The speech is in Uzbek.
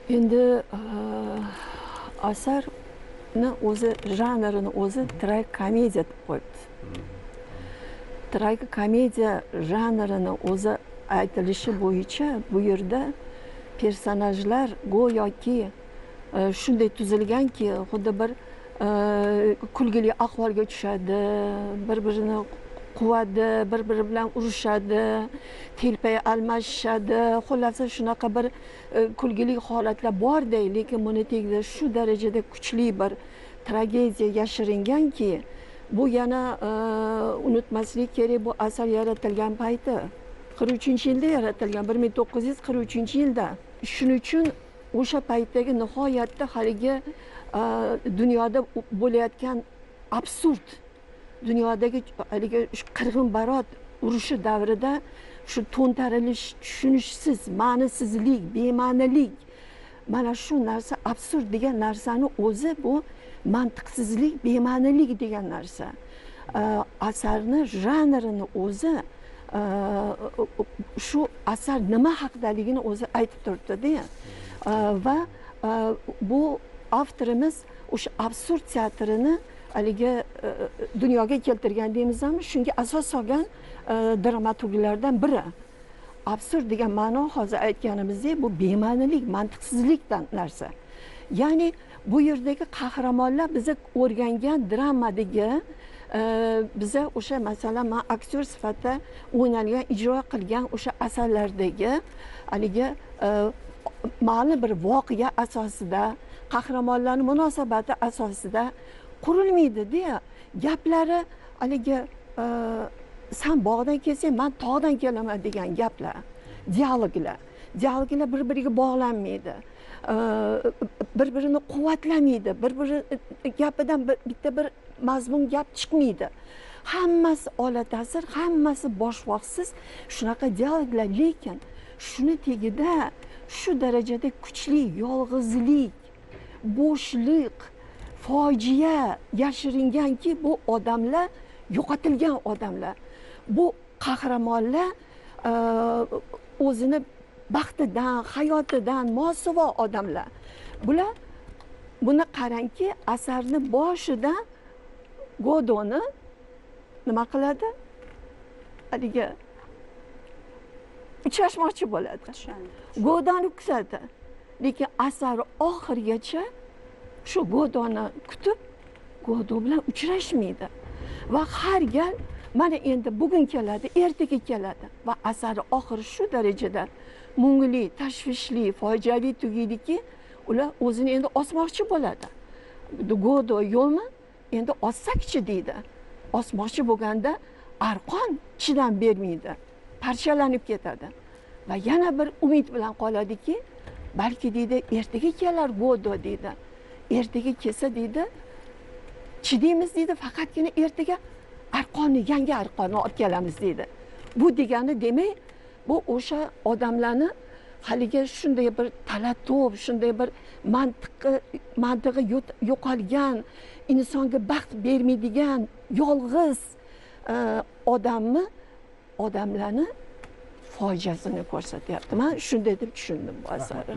Endi asarni o'zi janrini o'zi tragikomediya deb qo'yibdi. Tragikomediya janrini o'zi aytilishi bo'yicha bu yerda personajlar go'yoki shunday tuzilganki, xuddi bir kulgili ahvolga tushadi, bir-birini quvadi, bir-biri bilan urushadi, telpay almashishadi. Xullas shunaqa bir kulgili holatlar borday, lekin buni tagida shu darajada kuchli bir tragediya yashiringanki, bu yana unutmaslik kerak, bu asar yaratilgan payti 43-yilda yaratilgan, 1943-yilda. Shuning uchun o'sha paytdagi nihoyatda haligi dunyoda bo'layotgan absurd, dunyodagi haligi qirg'in barot urushi davrida shu to'ntarilish, tushunishsiz, ma'nisizlik, bema'nilik, mana shu narsa absurd degan narsani o'zi bu mantiqsizlik, bema'nilik degan narsa. Asarni janrini o'zi shu asar nima haqdaligini o'zi aytib turibdi-da. Va bu avtorimiz o'sha absurd teatrini haligi dunyoga keltirgan deymizmi? Shunga asos solgan dramaturglardan biri. Absurd degan ma'no hozir aytganimizdek, bu bema'nilik, mantiqsizlikdan narsa. Ya'ni bu yerdagi qahramonlar biza o'rgangan dramadagi biza o'sha masalan men aktyor sifatida o'ynalgan, ijro qilgan o'sha asarlardagi haligi ma'lum bir voqea asosida, qahramonlarning munosabati asosida qurilmaydi-da. Gaplari haligi sen bog'dan kelsang, men tog'dan kelaman degan gaplar, dialoglar bir-biriga bog'lanmaydi. Bir-birini quvvatlamaydi, bir-biri gapidan bitta bir mazmun gap chiqmaydi. Hammasi ola ta'sir, hammasi boshvoqsiz shunaqa dialoglar, lekin shuni tagida shu darajada kuchli yolg'izlik, bo'shliq, fojia yashiringanki, bu odamlar yo'qotilgan odamlar. Bu qahramonlar o'zini baxtidan, hayotidan mosuvo odamlar. Bular buni qarangki, asarni boshidan Godoni nima qiladi? Haligi uchrashmoqchi bo'ladi. Godoni kutadi. Lekin asar oxirigacha shu Godoni kutib, Godo bilan uchrashmaydi. Va har gal mana endi bugun keladi, ertaga keladi va asari oxiri shu darajada mungli, tashvishli, fojiali tugaydiki, ular o'zini endi osmoqchi bo'ladi. Godo yo'lmi? Endi ossakchi deydi. Osmoqchi bo'lganda arqon chidam bermaydi, parchalanib ketadi. Va yana bir umid bilan qoladiki, balki deydi ertaga kelar Godo deydi. Ertaga kelsa deydi, chidaymiz deydi, faqatgina ertaga arqonni, yangi arqonni olib kelamiz deydi. Bu degani demak, bu o'sha odamlarni haligi shunday bir talattob, shunday bir mantig'i yo'qolgan, insonga baxt bermaydigan yolg'iz odamlarni fojiasini ko'rsatyapti. Men shunday deb tushundim bu asarni.